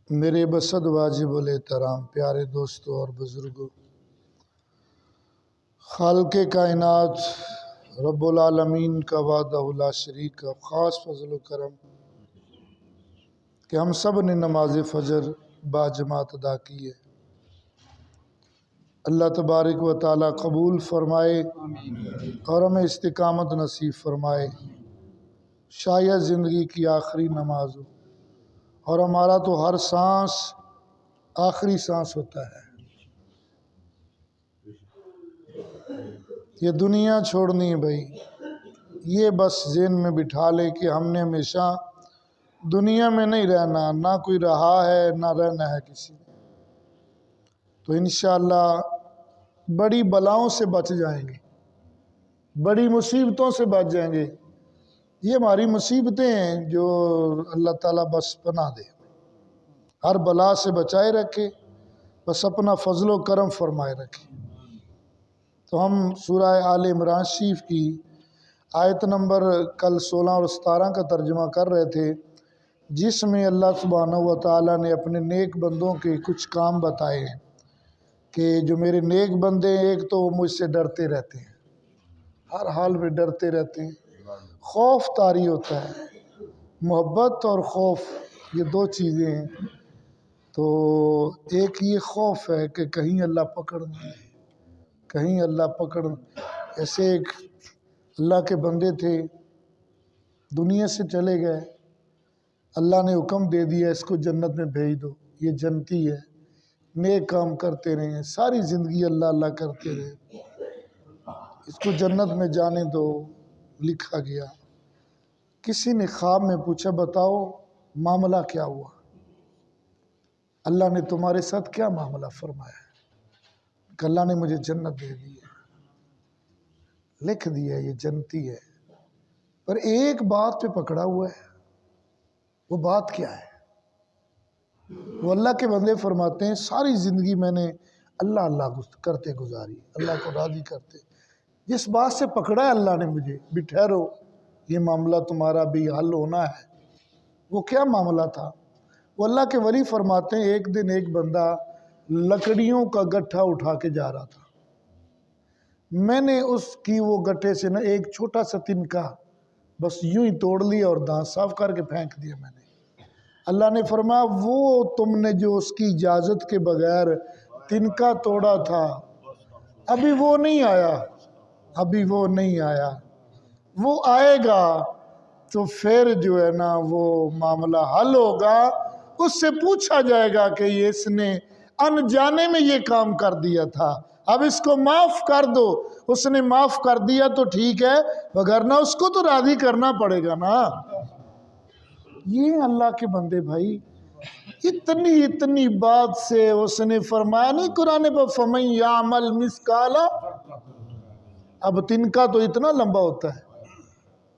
میرے بسد واجب الاحترام پیارے دوستوں اور بزرگوں، خالق کائنات رب العالمین کا وحدہ لا شریک کا خاص فضل و کرم کہ ہم سب نے نماز فجر باجماعت ادا کی ہے۔ اللہ تبارک و تعالی قبول فرمائے اور ہمیں استقامت نصیب فرمائے۔ شاید زندگی کی آخری نماز ہو اور ہمارا تو ہر سانس آخری سانس ہوتا ہے۔ یہ دنیا چھوڑنی ہے بھائی، یہ بس ذہن میں بٹھا لے کہ ہم نے ہمیشہ دنیا میں نہیں رہنا، نہ کوئی رہا ہے نہ رہنا ہے کسی نے۔ تو انشاءاللہ بڑی بلاؤں سے بچ جائیں گے، بڑی مصیبتوں سے بچ جائیں گے۔ یہ ہماری مصیبتیں ہیں جو اللہ تعالیٰ بس پناہ دے، ہر بلا سے بچائے رکھے، بس اپنا فضل و کرم فرمائے رکھے۔ تو ہم سورہ آل عمران شریف کی آیت نمبر کل 16 اور 17 کا ترجمہ کر رہے تھے، جس میں اللہ سبحانہ و تعالیٰ نے اپنے نیک بندوں کے کچھ کام بتائے ہیں کہ جو میرے نیک بندے ہیں، ایک تو وہ مجھ سے ڈرتے رہتے ہیں، ہر حال میں ڈرتے رہتے ہیں، خوف طاری ہوتا ہے۔ محبت اور خوف یہ دو چیزیں ہیں۔ تو ایک یہ خوف ہے کہ کہیں اللہ پکڑ نہ لے، کہیں اللہ پکڑ۔ ایسے ایک اللہ کے بندے تھے، دنیا سے چلے گئے، اللہ نے حکم دے دیا اس کو جنت میں بھیج دو، یہ جنتی ہے، نیک کام کرتے رہے، ساری زندگی اللہ اللہ کرتے رہے، اس کو جنت میں جانے دو، لکھا گیا۔ کسی نے خواب میں پوچھا بتاؤ معاملہ کیا ہوا، اللہ نے تمہارے ساتھ کیا معاملہ فرمایا ہے؟ کہ اللہ نے مجھے جنت دے دی ہے، لکھ دیا یہ جنتی ہے، پر ایک بات پہ پکڑا ہوا ہے۔ وہ بات کیا ہے؟ وہ اللہ کے بندے فرماتے ہیں ساری زندگی میں نے اللہ اللہ کرتے گزاری، اللہ کو راضی کرتے۔ جس بات سے پکڑا ہے اللہ نے مجھے، بھی ٹھہرو یہ معاملہ تمہارا بھی حل ہونا ہے۔ وہ کیا معاملہ تھا؟ وہ اللہ کے ولی فرماتے ہیں ایک دن ایک بندہ لکڑیوں کا گٹھا اٹھا کے جا رہا تھا، میں نے اس کی وہ گٹھے سے نا ایک چھوٹا سا تنکا بس یوں ہی توڑ لیا اور دانت صاف کر کے پھینک دیا میں نے۔ اللہ نے فرمایا وہ تم نے جو اس کی اجازت کے بغیر تنکا توڑا تھا، ابھی وہ نہیں آیا، ابھی وہ نہیں آیا، وہ آئے گا تو پھر جو ہے نا وہ معاملہ حل ہوگا۔ اس سے پوچھا جائے گا کہ یہ اس نے انجانے میں یہ کام کر دیا تھا، اب اس کو معاف کر دو۔ اس نے معاف کر دیا تو ٹھیک ہے، وگرنہ اس کو تو راضی کرنا پڑے گا نا۔ یہ اللہ کے بندے بھائی، اتنی بات سے اس نے فرمایا نہیں قرآن پر فَمَن يَعْمَلْ مِثْقَالَ، اب تنکا تو اتنا لمبا ہوتا ہے،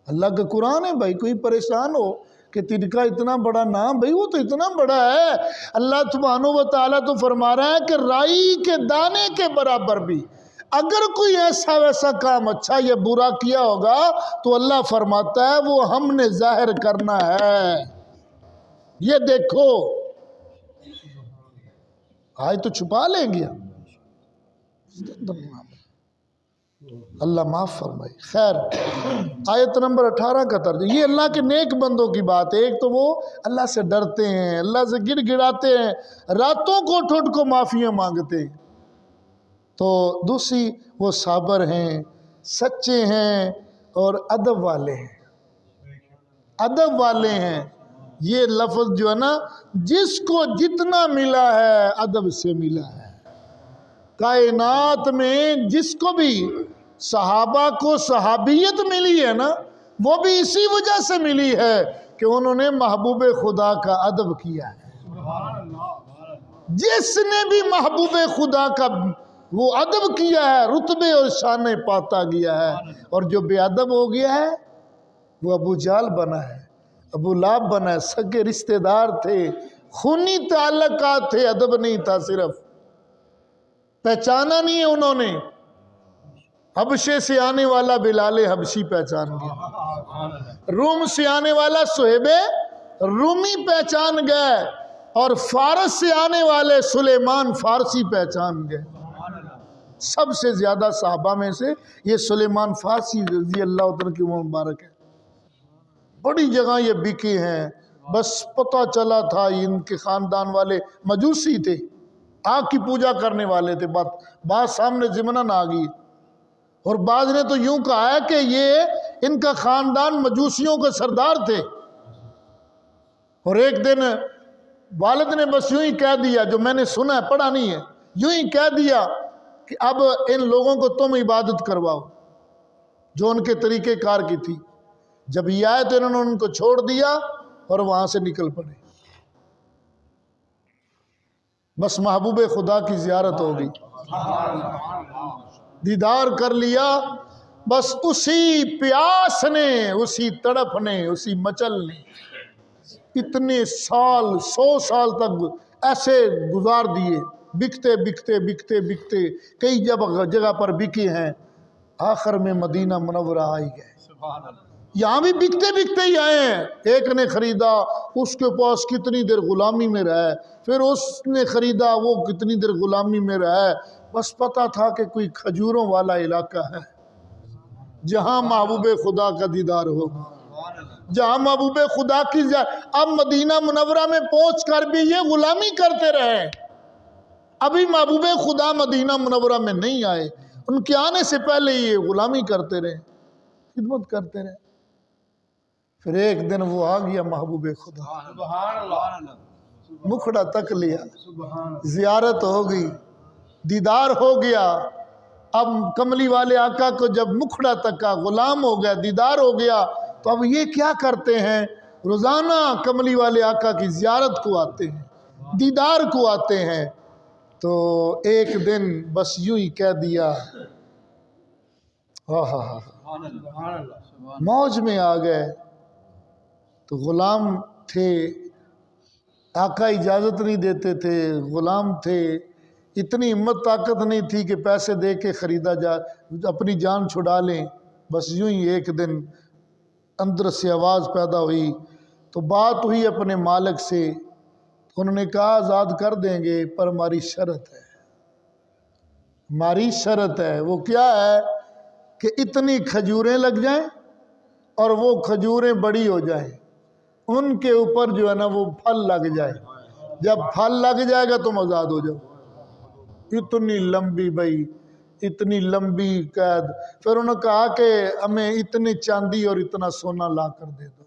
اللہ کا قرآن ہے بھائی، کوئی پریشان ہو کہ تنکا اتنا بڑا نام، بھائی وہ تو اتنا بڑا ہے۔ اللہ سبحانہ و تعالیٰ تو فرما رہا ہے کہ رائی کے دانے کے برابر بھی اگر کوئی ایسا ویسا کام اچھا یا برا کیا ہوگا تو اللہ فرماتا ہے وہ ہم نے ظاہر کرنا ہے۔ یہ دیکھو آج تو چھپا لیں گے، اللہ معاف فرمائے۔ خیر، آیت نمبر 18 کا ترجمہ، یہ اللہ کے نیک بندوں کی بات ہے۔ ایک تو وہ اللہ سے ڈرتے ہیں، اللہ سے گڑ گڑاتے ہیں، راتوں کو اٹھ اٹھ کو معافیاں مانگتے ہیں۔ تو دوسری وہ صابر ہیں، سچے ہیں اور ادب والے ہیں، ادب والے ہیں۔ یہ لفظ جو ہے نا، جس کو جتنا ملا ہے ادب سے ملا ہے۔ کائنات میں جس کو بھی صحابہ کو صحابیت ملی ہے نا، وہ بھی اسی وجہ سے ملی ہے کہ انہوں نے محبوب خدا کا ادب کیا ہے۔ جس نے بھی محبوب خدا کا وہ ادب کیا ہے، رتبے اور شانے پاتا گیا ہے، اور جو بے ادب ہو گیا ہے وہ ابو جہل بنا ہے، ابو لہب بنا ہے۔ سگے رشتہ دار تھے، خونی تعلقات تھے، ادب نہیں تھا، صرف پہچانا نہیں ہے انہوں نے۔ حبشے سے آنے والا بلال حبشی پہچان گیا، روم سے آنے والا صہیب رومی پہچان گئے، اور فارس سے آنے والے سلیمان فارسی پہچان گئے. سب سے زیادہ صحابہ میں سے یہ سلیمان فارسی رضی اللہ عنہ کی وہ مبارک ہے. بڑی جگہ یہ بکے ہیں. بس پتہ چلا تھا ان کے خاندان والے مجوسی تھے, آگ کی پوجا کرنے والے تھے. بات سامنے ضمناً آ گئی. اور بعض نے تو یوں کہا ہے کہ یہ ان کا خاندان مجوسیوں کے سردار تھے. اور ایک دن والد نے بس یوں ہی کہہ دیا, جو میں نے سنا ہے, پڑھا نہیں ہے, یوں ہی کہہ دیا کہ اب ان لوگوں کو تم عبادت کرواؤ, جو ان کے طریقہ کار کی تھی. جب یہ آئے تو انہوں نے ان کو چھوڑ دیا اور وہاں سے نکل پڑے. بس محبوب خدا کی زیارت ہو گئی, دیدار کر لیا. بس اسی پیاس نے, اسی تڑپ نے, اسی مچل نے اتنے سال, 100 سال تک ایسے گزار دیے, بکتے بکتے بکتے بکتے کئی جگہ پر بکے ہیں. آخر میں مدینہ منورہ آئی گئے. یہاں بھی بکتے بکتے ہی آئے ہیں. ایک نے خریدا, اس کے پاس کتنی دیر غلامی میں رہا, پھر اس نے خریدا, وہ کتنی دیر غلامی میں رہا. بس پتا تھا کہ کوئی کھجوروں والا علاقہ ہے جہاں محبوب خدا کا دیدار ہو, جہاں محبوب خدا کی اب مدینہ منورہ میں پہنچ کر بھی یہ غلامی کرتے رہے. ابھی محبوب خدا مدینہ منورہ میں نہیں آئے, ان کے آنے سے پہلے یہ غلامی کرتے رہے, خدمت کرتے رہے. پھر ایک دن وہ آ گیا محبوب خدا, مکھڑا تک لیا, زیارت ہو گئی, دیدار ہو گیا. اب کملی والے آقا کو جب مکھڑا تک کا غلام ہو گیا, دیدار ہو گیا, تو اب یہ کیا کرتے ہیں, روزانہ کملی والے آقا کی زیارت کو آتے ہیں, دیدار کو آتے ہیں. تو ایک دن بس یوں ہی کہہ دیا, موج میں آ گئے. تو غلام تھے, آقا اجازت نہیں دیتے تھے, غلام تھے, اتنی ہمت طاقت نہیں تھی کہ پیسے دے کے خریدا جا, اپنی جان چھڑا لیں. بس یوں ہی ایک دن اندر سے آواز پیدا ہوئی, تو بات ہوئی اپنے مالک سے. انہوں نے کہا آزاد کر دیں گے, پر ہماری شرط ہے. ہماری شرط ہے. وہ کیا ہے کہ اتنی کھجوریں لگ جائیں اور وہ کھجوریں بڑی ہو جائیں, ان کے اوپر جو ہے نا وہ پھل لگ جائے. جب پھل لگ جائے گا تم آزاد ہو جاؤ. اتنی لمبی بھائی, اتنی لمبی قید. پھر انہوں نے کہا کہ ہمیں اتنی چاندی اور اتنا سونا لا کر دے دو.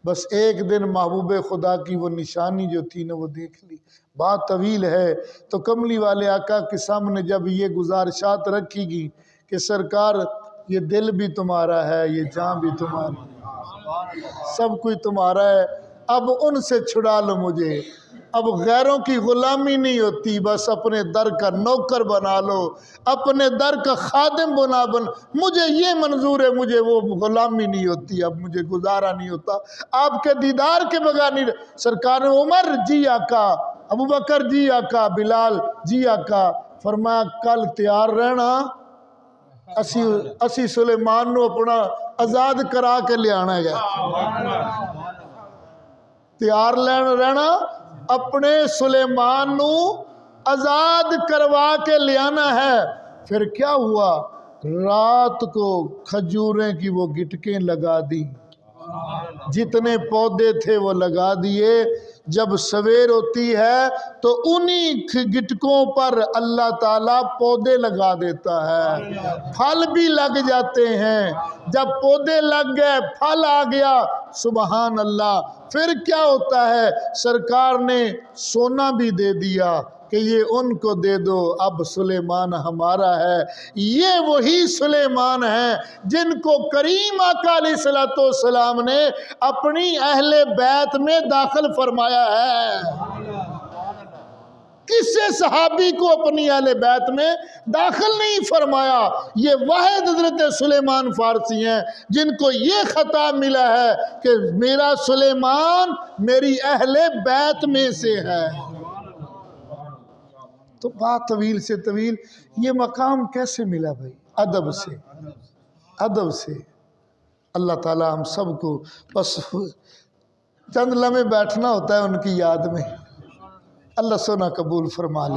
بس ایک دن محبوب خدا کی وہ نشانی جو تھی نا وہ دیکھ لی. بات طویل ہے. تو کملی والے آقا کے سامنے جب یہ گزارشات رکھی گئی کہ سرکار یہ دل بھی تمہارا ہے, یہ جان بھی تمہاری, سب کچھ تمہارا ہے, اب ان سے چھڑا لو مجھے. اب غیروں کی غلامی نہیں ہوتی, بس اپنے در کا نوکر بنا لو, اپنے در کا خادم بنا. مجھے یہ منظور ہے, مجھے وہ غلامی نہیں ہوتی, اب مجھے گزارا نہیں ہوتا آپ کے دیدار کے بغیر نہیں. سرکار عمر جی آقا, ابو بکر جی آقا, بلال جی آقا. فرمایا کل تیار رہنا, اسی سلیمان نو اپنا آزاد کرا کے لے آنا ہے. تیار رہنا, اپنے سلیمان نو آزاد کروا کے لے آنا ہے. پھر کیا ہوا, رات کو کھجوریں کی وہ گٹکیں لگا دی, جتنے پودے تھے وہ لگا دیے. جب سویر ہوتی ہے تو انہی گٹکوں پر اللہ تعالیٰ پودے لگا دیتا ہے, پھل بھی لگ جاتے ہیں. جب پودے لگ گئے, پھل آ گیا, سبحان اللہ. پھر کیا ہوتا ہے, سرکار نے سونا بھی دے دیا کہ یہ ان کو دے دو, اب سلیمان ہمارا ہے. یہ وہی سلیمان ہے جن کو کریم آقا علیہ السلام نے اپنی اہل بیت میں داخل فرمایا ہے. کسی صحابی کو اپنی اہل بیت میں داخل نہیں فرمایا. یہ واحد حضرت سلیمان فارسی ہیں جن کو یہ خطاب ملا ہے کہ میرا سلیمان میری اہل بیت میں سے ہے. تو بات طویل سے طویل, یہ مقام کیسے ملا بھائی؟ ادب سے, ادب سے. اللہ تعالیٰ ہم سب کو بس چند لمحے بیٹھنا ہوتا ہے ان کی یاد میں, اللہ سونا قبول فرما لے.